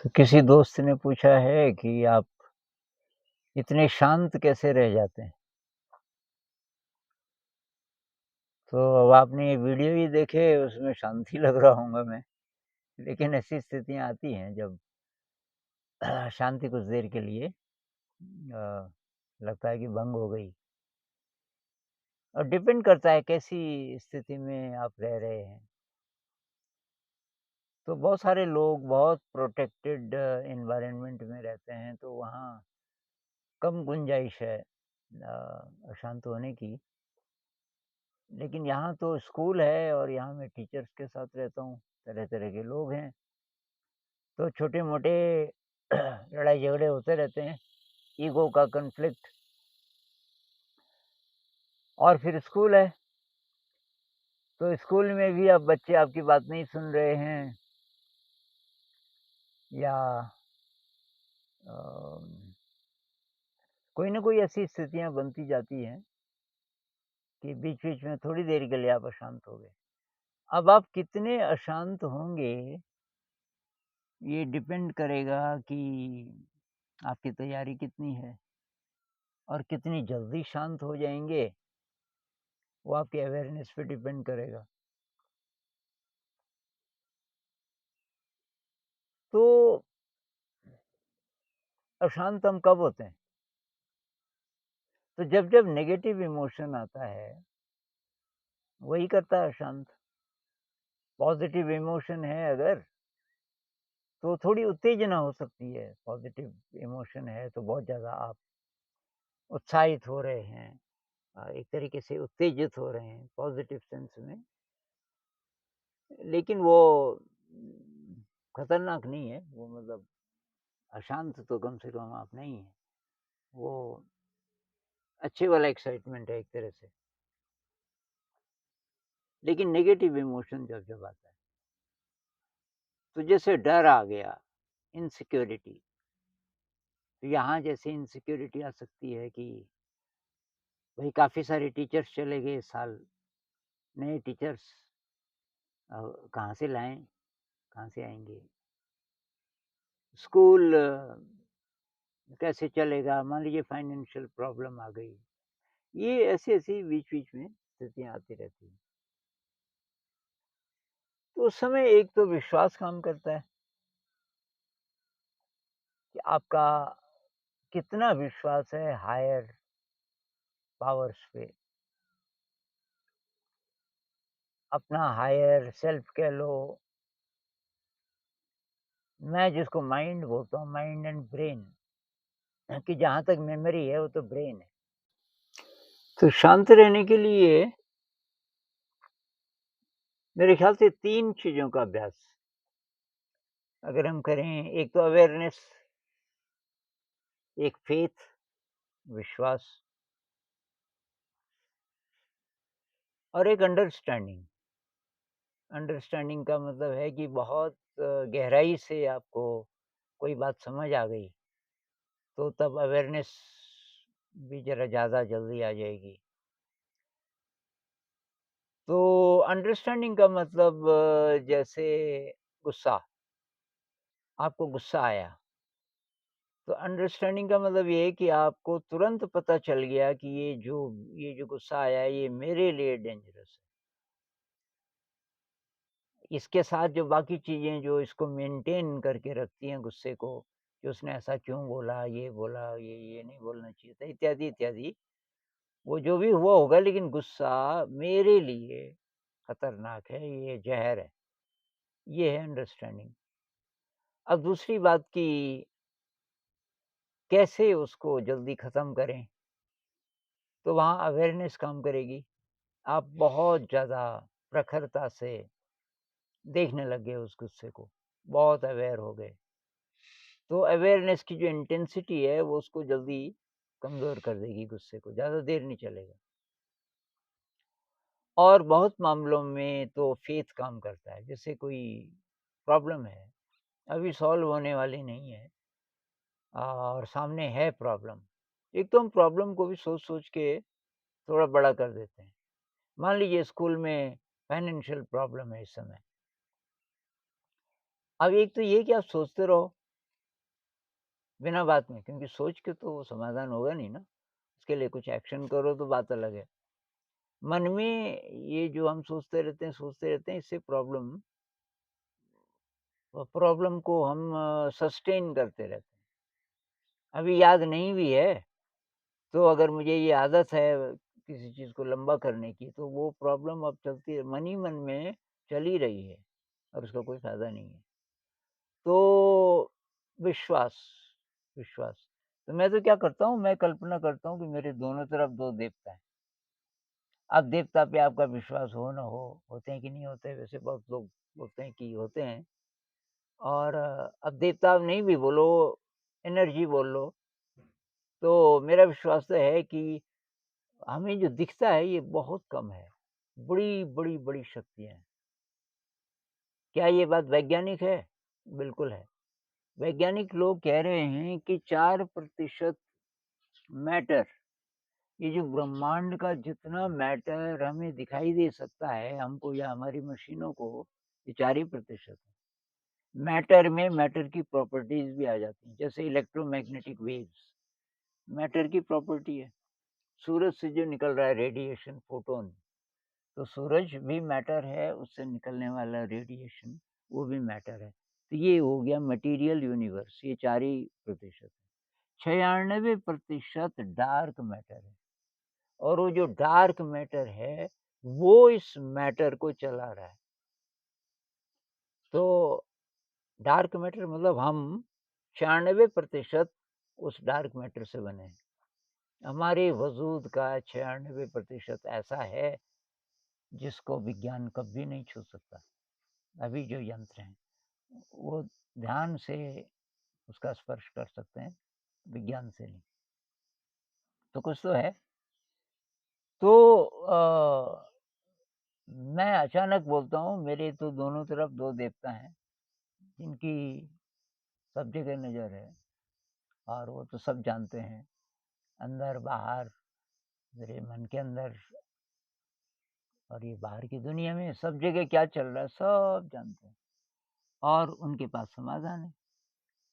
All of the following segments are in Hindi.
तो किसी दोस्त ने पूछा है कि आप इतने शांत कैसे रह जाते हैं? तो अब आपने ये वीडियो ही देखे, उसमें शांति लग रहा होऊँगा मैं। लेकिन ऐसी स्थितियाँ आती हैं जब शांति कुछ देर के लिए लगता है कि भंग हो गई। और डिपेंड करता है कैसी स्थिति में आप रह रहे हैं। तो बहुत सारे लोग बहुत प्रोटेक्टेड एनवायरनमेंट में रहते हैं, तो वहाँ कम गुंजाइश है अशांत होने की। लेकिन यहाँ तो स्कूल है और यहाँ मैं टीचर्स के साथ रहता हूँ, तरह-तरह के लोग हैं, तो छोटे-मोटे लड़ाई-झगड़े होते रहते हैं, ईगो का कॉन्फ्लिक्ट। और फिर स्कूल है, तो स्कूल में भी अब बच्चे आपकी बात नहीं सुन रहे हैं या अ, कोई ना कोई ऐसी स्थितियाँ बनती जाती हैं कि बीच-बीच में थोड़ी देर के लिए आप अशांत हो गए। अब आप कितने अशांत होंगे, ये डिपेंड करेगा कि आपकी तैयारी कितनी है और कितनी जल्दी शांत हो जाएँगे, वो आपकी अवेयरनेस पे डिपेंड करेगा। तो अशांत हम कब होते हैं? तो जब-जब नेगेटिव इमोशन आता है, वही करता है अशांत। पॉज़िटिव इमोशन है अगर, तो थोड़ी उत्तेजना हो सकती है। पॉज़िटिव इमोशन है तो बहुत ज़्यादा आप उत्साहित हो रहे हैं, एक तरीके से उत्तेजित हो रहे हैं पॉज़िटिव सेंस में। लेकिन वो खतरनाक नहीं है, वो मतलब अशांत तो कम से कम आप नहीं हैं। वो अच्छे वाला एक्साइटमेंट है एक तरह से। लेकिन नेगेटिव इमोशन जब-जब आता है, तो जैसे डर आ गया, इनसिक्योरिटी, तो यहाँ जैसे इनसिक्योरिटी आ सकती है कि भई काफ़ी सारे टीचर्स चले गए इस साल, नए टीचर्स कहाँ से लाएँ? कहाँ से आएँगे? स्कूल कैसे चलेगा? मान लीजिए फाइनेंशियल प्रॉब्लम आ गई। ये ऐसी-ऐसी बीच-बीच में स्थितियाँ आती रहती हैं। तो उस समय एक तो विश्वास काम करता है कि आपका कितना विश्वास है हायर पावर्स पे, अपना हायर सेल्फ कह लो, मैं जिसको माइंड बोलता हूँ, माइंड एंड ब्रेन, कि जहाँ तक मेमोरी है वो तो ब्रेन है। तो शांत रहने के लिए मेरे ख्याल से 3 चीज़ों का अभ्यास अगर हम करें, एक तो अवेयरनेस, एक फेथ, विश्वास, और एक अंडरस्टैंडिंग। अंडरस्टैंडिंग का मतलब है कि बहुत गहराई से आपको कोई बात समझ आ गई, तो तब अवेयरनेस भी ज़रा ज़्यादा जल्दी आ जाएगी। तो अंडरस्टैंडिंग का मतलब जैसे गुस्सा, आपको गुस्सा आया, तो अंडरस्टैंडिंग का मतलब ये है कि आपको तुरंत पता चल गया कि ये जो गुस्सा आया है, ये मेरे लिए डेंजरस है। इसके साथ जो बाकी चीज़ें जो इसको मेंटेन करके रखती हैं गुस्से को, कि उसने ऐसा क्यों बोला, ये नहीं बोलना चाहिए था, इत्यादि, इत्यादि। वो जो भी हुआ होगा, लेकिन गुस्सा मेरे लिए खतरनाक है, ये ज़हर है। ये है अंडरस्टैंडिंग। अब दूसरी बात कि कैसे उसको जल्दी ख़त्म करें, तो वहाँ अवेयरनेस काम करेगी। आप बहुत ज़्यादा प्रखरता से देखने लग गए उस गुस्से को, बहुत अवेयर हो गए। तो अवेयरनेस की जो इंटेंसिटी है वो उसको जल्दी कमज़ोर कर देगी गुस्से को, ज़्यादा देर नहीं चलेगा। और बहुत मामलों में तो फ़ेथ काम करता है, जैसे कोई प्रॉब्लम है, अभी सॉल्व होने वाली नहीं है और सामने है प्रॉब्लम। एक तो हम प्रॉब्लम को भी सोच-सोच के थोड़ा बड़ा कर देते हैं। मान लीजिए स्कूल में फाइनेंशियल प्रॉब्लम है इस समय। अब एक तो ये कि आप सोचते रहो बिना बात में, क्योंकि सोच के तो वो समाधान होगा नहीं ना, उसके लिए कुछ एक्शन करो तो बात अलग है। मन में ये जो हम सोचते रहते हैं, इससे प्रॉब्लम को हम सस्टेन करते रहते हैं। अभी याद नहीं भी है, तो अगर मुझे ये आदत है किसी चीज़ को लंबा करने की, तो वो प्रॉब्लम अब चलती है, मन ही मन में चल ही रही है और उसका कोई फ़ायदा नहीं है। तो विश्वास, विश्वास। तो मैं तो क्या करता हूँ, मैं कल्पना करता हूँ कि मेरे दोनों तरफ 2 देवता हैं। अब देवता पे आपका विश्वास हो ना हो, होते हैं कि नहीं होते, वैसे बहुत लोग बोलते हैं कि होते हैं। और अब देवता आप नहीं भी बोलो, एनर्जी बोल लो, तो मेरा विश्वास तो है कि हमें जो दिखता है ये बहुत कम है। बड़ी शक्तियाँ हैं। क्या ये बात वैज्ञानिक है? बिल्कुल है। वैज्ञानिक लोग कह रहे हैं कि 4% मैटर, ये जो ब्रह्मांड का जितना मैटर हमें दिखाई दे सकता है, हमको या हमारी मशीनों को, ये 4 ही प्रतिशत है। मैटर में मैटर की प्रॉपर्टीज़ भी आ जाती हैं, जैसे इलेक्ट्रोमैग्नेटिक वेव्स, मैटर की प्रॉपर्टी है। सूरज से जो निकल रहा है रेडिएशन, फोटॉन, तो सूरज भी मैटर है, उससे निकलने वाला रेडिएशन वो भी मैटर है। तो ये हो गया मटेरियल यूनिवर्स, ये 4 ही प्रतिशत है। 96% डार्क मैटर है, और वो जो डार्क मैटर है, वो इस मैटर को चला रहा है। तो डार्क मैटर मतलब हम 96% उस डार्क मैटर से बने हैं। हमारे वजूद का 96% ऐसा है जिसको विज्ञान कभी नहीं छू सकता। अभी जो यंत्र हैं, वो ध्यान से उसका स्पर्श कर सकते हैं, विज्ञान से नहीं। तो कुछ तो है। तो मैं अचानक बोलता हूँ, मेरे तो दोनों तरफ 2 देवता हैं, जिनकी सब जगह नज़र है, और वो तो सब जानते हैं, अंदर-बाहर, मेरे मन के अंदर और ये बाहर की दुनिया में सब जगह क्या चल रहा है, सब जानते हैं, और उनके पास समाधान है।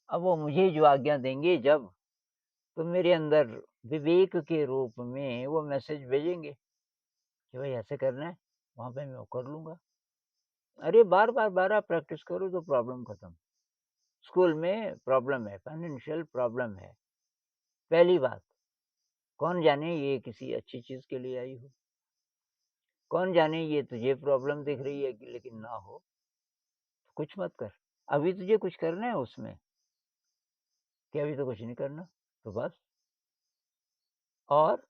अब वो मुझे जो आज्ञा देंगे जब, तो मेरे अंदर विवेक के रूप में वो मैसेज भेजेंगे कि भाई ऐसे करना है, वहाँ पे मैं वो कर लूँगा। अरे बार-बार प्रैक्टिस करो तो प्रॉब्लम खत्म। स्कूल में प्रॉब्लम है, फाइनेंशियल प्रॉब्लम है, पहली बात, कौन जाने ये किसी अच्छी चीज़ के लिए आई हो, कौन जाने ये तुझे प्रॉब्लम दिख रही है कि लेकिन ना हो, तो कुछ मत कर। अभी तुझे कुछ करना है उसमें, कि अभी तो कुछ नहीं करना, तो बस। और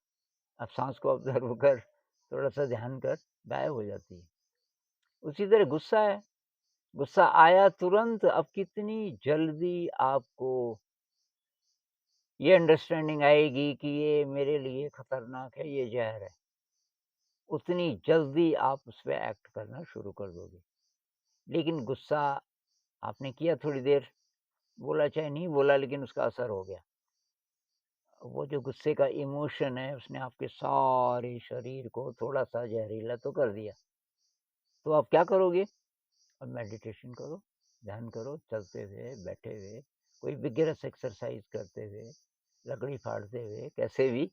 अब साँस को ऑब्ज़र्व कर, थोड़ा-सा ध्यान कर, गायब हो जाती है। उसी तरह गुस्सा है, गुस्सा आया तुरंत, अब कितनी जल्दी आपको ये अंडरस्टैंडिंग आएगी कि ये मेरे लिए खतरनाक है, ये ज़हर है, उतनी जल्दी आप उस पे एक्ट करना शुरू कर दोगे। लेकिन गुस्सा आपने किया थोड़ी देर, बोला चाहे नहीं बोला, लेकिन उसका असर हो गया। वो जो गुस्से का इमोशन है, उसने आपके सारे शरीर को थोड़ा-सा ज़हरीला तो कर दिया। तो आप क्या करोगे? अब मेडिटेशन करो, ध्यान करो, चलते हुए, बैठे हुए, कोई विगरस एक्सरसाइज़ करते हुए, लकड़ी फाड़ते हुए, कैसे भी।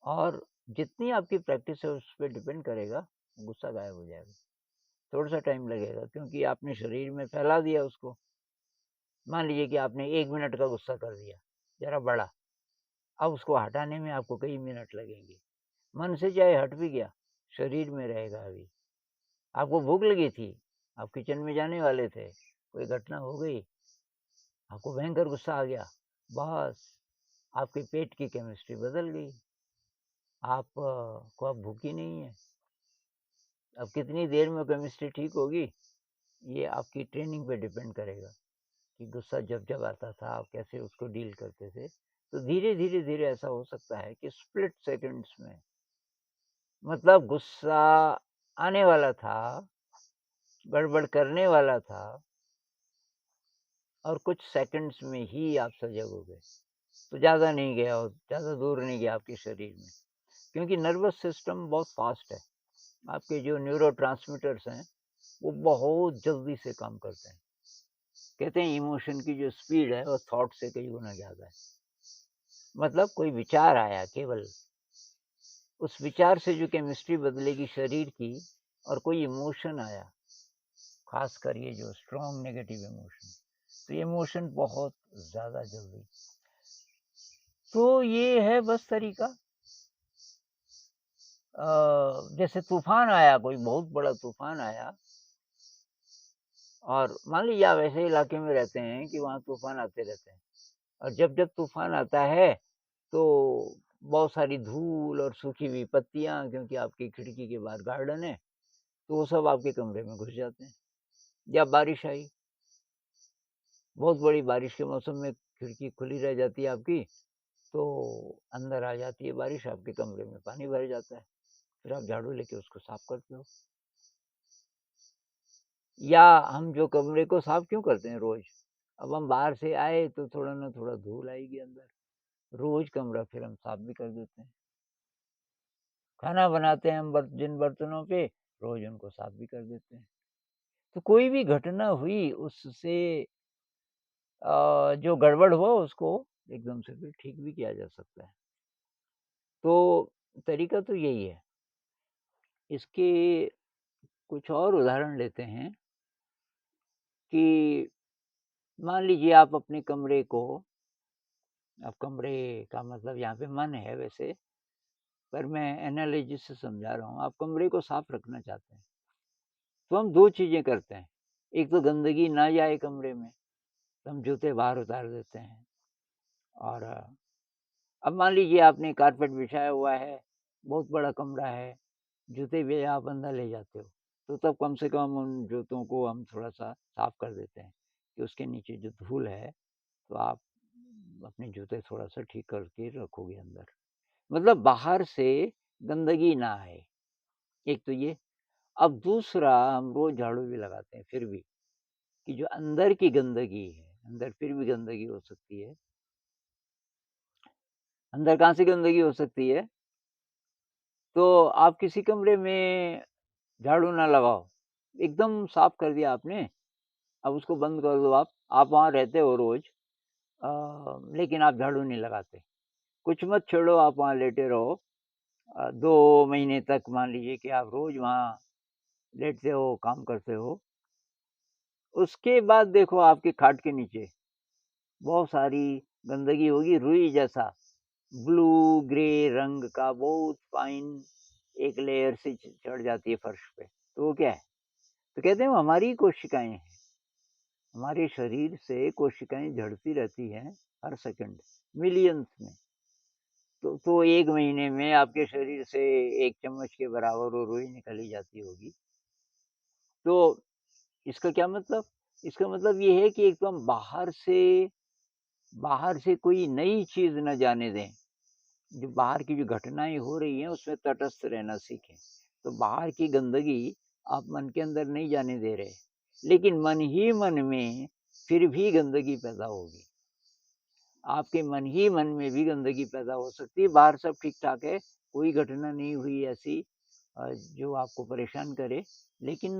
और जितनी आपकी प्रैक्टिस है उस पे डिपेंड करेगा, गुस्सा गायब हो जाएगा। थोड़ा-सा टाइम लगेगा, क्योंकि आपने शरीर में फैला दिया उसको। मान लीजिए कि आपने 1 मिनट का गुस्सा कर दिया, ज़रा बड़ा, अब उसको हटाने में आपको कई मिनट लगेंगे। मन से चाहे हट भी गया, शरीर में रहेगा अभी। आपको भूख लगी थी, आप किचन में जाने वाले थे, कोई घटना हो गई, आपको भयंकर गुस्सा आ गया, बस आपके पेट की केमिस्ट्री बदल गई। आप को अब भूख ही नहीं है। अब कितनी देर में केमिस्ट्री ठीक होगी, ये आपकी ट्रेनिंग पे डिपेंड करेगा कि गुस्सा जब आता था, आप कैसे उसको डील करते थे। तो धीरे-धीरे ऐसा हो सकता है कि स्प्लिट सेकंड्स में, मतलब गुस्सा आने वाला था, गड़बड़ करने वाला था, और कुछ सेकंड्स में ही आप सजग हो गए। तो ज़्यादा नहीं गया और ज़्यादा दूर नहीं गया आपके शरीर में, क्योंकि नर्वस सिस्टम बहुत फ़ास्ट है। आपके जो न्यूरोट्रांसमीटर्स हैं, वो बहुत जल्दी से काम करते हैं। कहते हैं इमोशन की जो स्पीड है वो थॉट से कई गुना ज़्यादा है। मतलब कोई विचार आया केवल, उस विचार से जो केमिस्ट्री बदलेगी शरीर की, और कोई इमोशन आया, ख़ासकर ये जो स्ट्रॉन्ग नेगेटिव इमोशन, तो ये इमोशन बहुत ज़्यादा जल्दी। तो ये है बस तरीका। जैसे तूफ़ान आया, कोई बहुत बड़ा तूफ़ान आया, और मान लीजिए आप ऐसे इलाके में रहते हैं कि वहाँ तूफ़ान आते रहते हैं, और जब-जब तूफ़ान आता है, तो बहुत सारी धूल और सूखी हुई पत्तियाँ, क्योंकि आपकी खिड़की के बाहर गार्डन है, तो वो सब आपके कमरे में घुस जाते हैं। या बारिश आई, बहुत बड़ी बारिश के मौसम में खिड़की खुली रह जाती है आपकी, तो अंदर आ जाती है बारिश, आपके कमरे में पानी भर जाता है, फिर आप झाड़ू लेके उसको साफ करते हो। या हम जो कमरे को साफ क्यों करते हैं रोज़? अब हम बाहर से आए तो थोड़ा ना थोड़ा धूल आएगी अंदर, रोज़ कमरा फिर हम साफ भी कर देते हैं। खाना बनाते हैं हम जिन बर्तनों पे, रोज़ उनको साफ भी कर देते हैं। तो कोई भी घटना हुई, उससे जो गड़बड़ हुआ उसको एकदम से फिर ठीक भी किया जा सकता है। तो तरीका तो यही है। इसके कुछ और उदाहरण लेते हैं कि मान लीजिए आप अपने कमरे को, अब कमरे का मतलब यहाँ पे मन है वैसे, पर मैं एनालॉजी से समझा रहा हूँ। आप कमरे को साफ रखना चाहते हैं, तो हम 2 चीज़ें करते हैं। एक तो गंदगी ना जाए कमरे में, तो हम जूते बाहर उतार देते हैं। और अब मान लीजिए आपने कारपेट बिछाया हुआ है, बहुत बड़ा कमरा है, जूते भी आप अंदर ले जाते हो, तो तब कम से कम उन जूतों को हम थोड़ा-सा साफ कर देते हैं, कि उसके नीचे जो धूल है, तो आप अपने जूते थोड़ा-सा ठीक करके रखोगे अंदर। मतलब बाहर से गंदगी ना आए, एक तो ये। अब दूसरा, हम रोज़ झाड़ू भी लगाते हैं फिर भी, कि जो अंदर की गंदगी है, अंदर फिर भी गंदगी हो सकती है। अंदर कहाँ से गंदगी हो सकती है? तो आप किसी कमरे में झाड़ू ना लगाओ, एकदम साफ कर दिया आपने, अब उसको बंद कर दो आप। आप वहाँ रहते हो रोज़, लेकिन आप झाड़ू नहीं लगाते। कुछ मत छेड़ो, आप वहाँ लेटे रहो। 2 महीने तक मान लीजिए कि आप रोज़ वहाँ लेटते हो, काम करते हो। उसके बाद देखो आपकी खाट के नीचे बहुत सारी गंदगी होगी, रुई जैसा, ब्लू ग्रे रंग का बहुत फाइन एक लेयर सी चढ़ जाती है फर्श पे। तो वो क्या है? तो कहते हैं वो हमारी ही कोशिकाएँ हैं। हमारे शरीर से कोशिकाएँ झड़ती रहती हैं हर सेकंड, मिलियंस में। तो 1 महीने में आपके शरीर से 1 चम्मच के बराबर वो रुई निकल ही जाती होगी। तो इसका क्या मतलब? इसका मतलब ये है कि एकदम बाहर से कोई नई चीज़ ना जाने दें। जो बाहर की जो घटनाएँ हो रही हैं, उसमें तटस्थ रहना सीखें। तो बाहर की गंदगी आप मन के अंदर नहीं जाने दे रहे, लेकिन मन ही मन में फिर भी गंदगी पैदा होगी। आपके मन ही मन में भी गंदगी पैदा हो सकती है, बाहर सब ठीक-ठाक है, कोई घटना नहीं हुई ऐसी जो आपको परेशान करे। लेकिन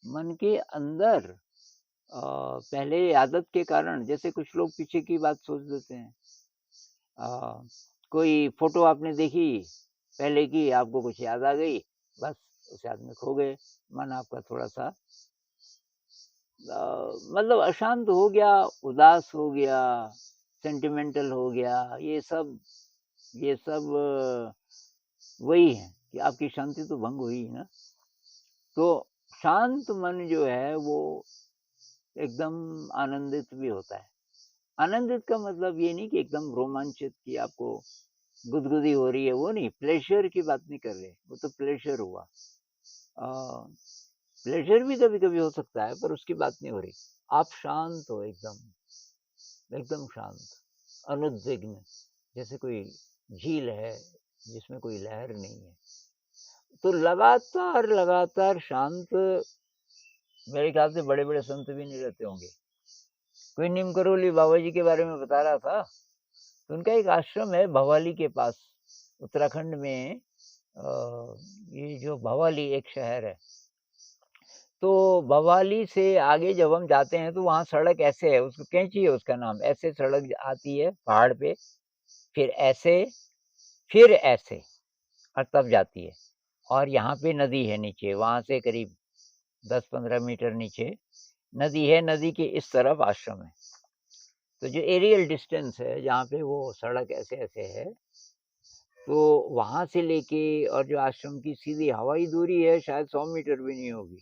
मन के अंदर पहले आदत के कारण, जैसे कुछ लोग पीछे की बात सोच देते हैं। अ, कोई फ़ोटो आपने देखी पहले की, आपको कुछ याद आ गई, बस उस याद में खो गए, मन आपका थोड़ा-सा मतलब अशांत हो गया, उदास हो गया, सेंटिमेंटल हो गया, ये सब वही है कि आपकी शांति तो भंग हुई ना। तो शांत मन जो है वो एकदम आनंदित भी होता है। आनंदित का मतलब ये नहीं कि एकदम रोमांचित, कि आपको गुदगुदी हो रही है, वो नहीं, प्लेज़र की बात नहीं कर रहे, वो तो प्लेज़र हुआ। अ, प्लेज़र भी कभी-कभी हो सकता है, पर उसकी बात नहीं हो रही। आप शांत हो एकदम, एकदम शांत, अनुद्विग्न, जैसे कोई झील है जिसमें कोई लहर नहीं है। तो लगातार शांत, मेरे ख्याल से बड़े-बड़े संत भी नहीं रहते होंगे। कोई नीम करोली बाबा जी के बारे में बता रहा था, तो उनका एक आश्रम है भवाली के पास, उत्तराखंड में। ये जो भवाली एक शहर है, तो भवाली से आगे जब हम जाते हैं तो वहाँ सड़क ऐसे है, उसको कैंची है उसका नाम, ऐसे सड़क आती है पहाड़ पे, फिर ऐसे, फिर ऐसे और तब जाती है। और यहाँ पे नदी है नीचे, वहाँ से करीब 10-15 मीटर नीचे नदी है, नदी के इस तरफ आश्रम है। तो जो एरियल डिस्टेंस है, जहाँ पे वो सड़क ऐसे-ऐसे है, तो वहाँ से लेके और जो आश्रम की सीधी हवाई दूरी है शायद 100 मीटर भी नहीं होगी।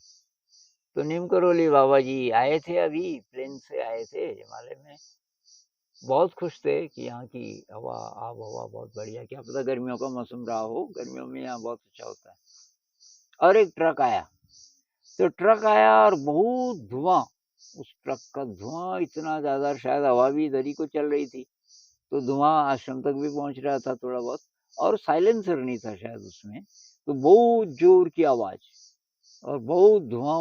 तो नीम करोली बाबा जी आए थे अभी, प्लेन से आए थे हिमालय में। बहुत खुश थे कि यहाँ की हवा, आब-हवा बहुत बढ़िया, क्या पता गर्मियों का मौसम रहा हो, गर्मियों में यहाँ बहुत अच्छा होता है। और एक ट्रक आया, तो ट्रक आया और बहुत धुआँ, उस ट्रक का धुआँ इतना ज़्यादा, शायद हवा भी इधर ही को चल रही थी, तो धुआँ आश्रम तक भी पहुँच रहा था थोड़ा बहुत, और साइलेंसर नहीं था शायद उसमें, तो बहुत ज़ोर की आवाज़ और बहुत धुआँ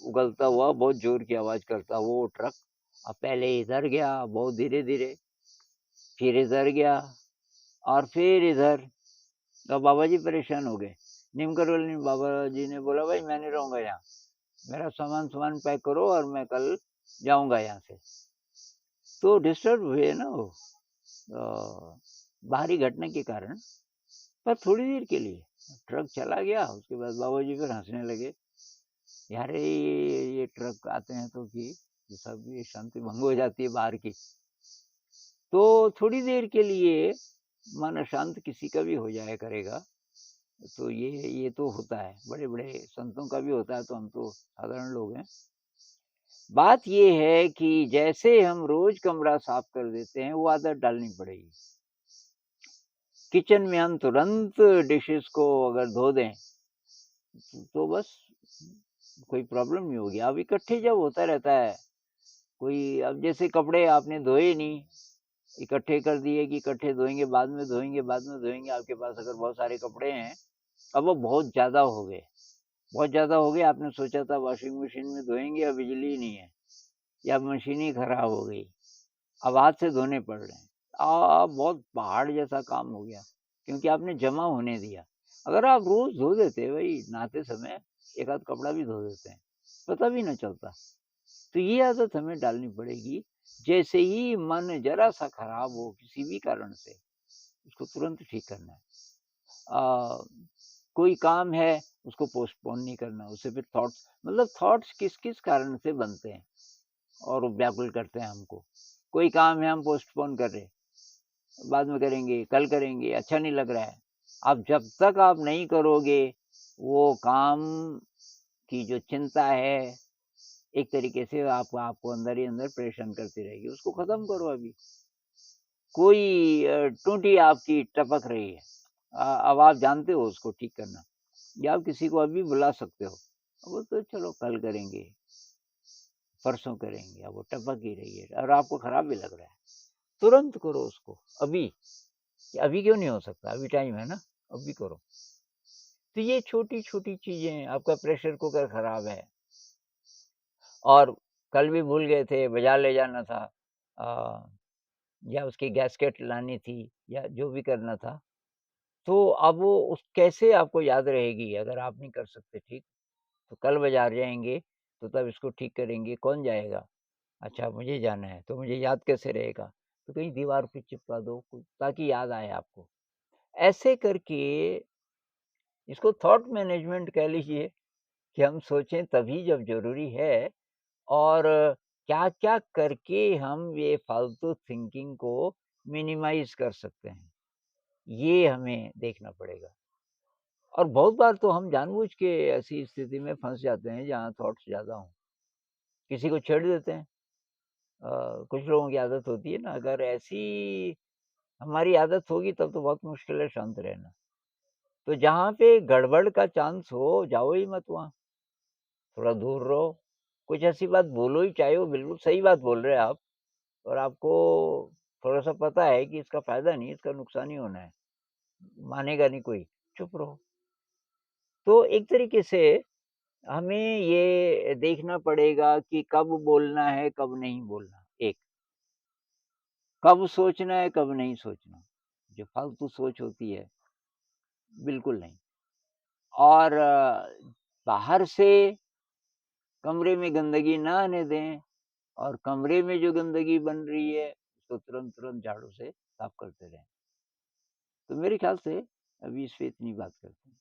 उगलता हुआ, बहुत ज़ोर की आवाज़ करता हुआ वो ट्रक। अब पहले इधर गया बहुत धीरे-धीरे, फिर इधर गया और फिर इधर। तो बाबा जी परेशान हो गए। नीम करोली बाबा जी ने बोला, भाई मैं नहीं रहूँगा यहाँ, मेरा सामान पैक करो और मैं कल जाऊँगा यहाँ से। तो डिस्टर्ब हुए ना वो बाहरी घटना के कारण, पर थोड़ी देर के लिए ट्रक चला गया। उसके बाद बाबा जी फिर हंसने लगे, यार ये ट्रक आते हैं तो कि ये सब ये शांति भंग हो जाती है बाहर की। तो थोड़ी देर के लिए मन अशांत किसी का भी हो जाया करेगा, तो ये तो होता है, बड़े-बड़े संतों का भी होता है, तो हम तो साधारण लोग हैं। बात ये है कि जैसे हम रोज़ कमरा साफ कर देते हैं, वो आदत डालनी पड़ेगी। किचन में हम तुरंत डिशेज़ को अगर धो दें, तो बस कोई प्रॉब्लम नहीं होगी। अब इकट्ठे जब होता रहता है, कोई अब जैसे कपड़े आपने धोए नहीं, इकट्ठे कर दिए कि इकट्ठे धोएँगे, बाद में धोएँगे, बाद में धोएँगे, आपके पास अगर बहुत सारे कपड़े हैं, अब वो बहुत ज़्यादा हो गए। बहुत ज़्यादा हो गए, आपने सोचा था वॉशिंग मशीन में धोएँगे, अब बिजली नहीं है या मशीन ही खराब हो गई, अब हाथ से धोने पड़ रहे हैं। बहुत पहाड़ जैसा काम हो गया, क्योंकि आपने जमा होने दिया। अगर आप रोज़ धो देते भई, नहाते समय एक आध कपड़ा भी धो देते हैं, पता भी ना चलता। तो ये आदत हमें डालनी पड़ेगी, जैसे ही मन ज़रा-सा खराब हो किसी भी कारण से, उसको तुरंत ठीक करना है। अ, कोई काम है, उसको पोस्टपोन नहीं करना, उससे फिर थॉट्स, मतलब थॉट्स किस-किस कारण से बनते हैं और वो व्याकुल करते हैं हमको। कोई काम है हम पोस्टपोन कर रहे हैं, बाद में करेंगे, कल करेंगे, अच्छा नहीं लग रहा है। अब जब तक आप नहीं करोगे, वो काम की जो चिंता है, एक तरीके से आपको अंदर ही अंदर परेशान करती रहेगी, उसको खत्म करो अभी। कोई टूटी आपकी टपक रही है, अब आप जानते हो उसको ठीक करना, या आप किसी को अभी बुला सकते हो, वो तो चलो कल करेंगे, परसों करेंगे, अब वो टपक ही रही है और आपको खराब भी लग रहा है, तुरंत करो उसको अभी। अभी क्यों नहीं हो सकता, अभी टाइम है ना, अभी करो। तो ये छोटी-छोटी चीज़ें, आपका प्रेशर कुकर खराब है और कल भी भूल गए थे, बाज़ार ले जाना था, अ, या उसकी गैस्केट लानी थी या जो भी करना था, तो अब वो उस कैसे आपको याद रहेगी अगर आप नहीं कर सकते ठीक? तो कल बाज़ार जाएँगे, तो तब इसको ठीक करेंगे, कौन जाएगा? अच्छा मुझे जाना है, तो मुझे याद कैसे रहेगा? तो कहीं दीवार पे चिपका दो ताकि याद आए आपको। ऐसे करके इसको थॉट मैनेजमेंट कह लीजिए, कि हम सोचें तभी जब ज़रूरी है, और क्या-क्या करके हम ये फालतू थिंकिंग को मिनिमाइज़ कर सकते हैं, ये हमें देखना पड़ेगा। और बहुत बार तो हम जानबूझ के ऐसी स्थिति में फँस जाते हैं जहाँ थॉट्स ज़्यादा हों, किसी को छेड़ देते हैं। कुछ लोगों की आदत होती है ना, अगर ऐसी हमारी आदत होगी तब तो बहुत मुश्किल है शांत रहना। तो जहाँ पे गड़बड़ का चांस हो, जाओ ही मत वहाँ, थोड़ा दूर रहो। कुछ ऐसी बात बोलो ही, चाहे वो बिल्कुल सही बात बोल रहे हैं आप और आपको थोड़ा-सा पता है कि इसका फ़ायदा नहीं, इसका नुकसान ही होना है, मानेगा नहीं कोई, चुप रहो। तो एक तरीके से हमें ये देखना पड़ेगा कि कब बोलना है, कब नहीं बोलना, एक। कब सोचना है, कब नहीं सोचना। जो फालतू सोच होती है, बिल्कुल नहीं। और बाहर से कमरे में गंदगी ना आने दें और कमरे में जो गंदगी बन रही है, उसको तुरंत-तुरंत झाड़ू से साफ करते रहें। तो मेरे ख्याल से अभी इस पे इतनी बात करते हैं।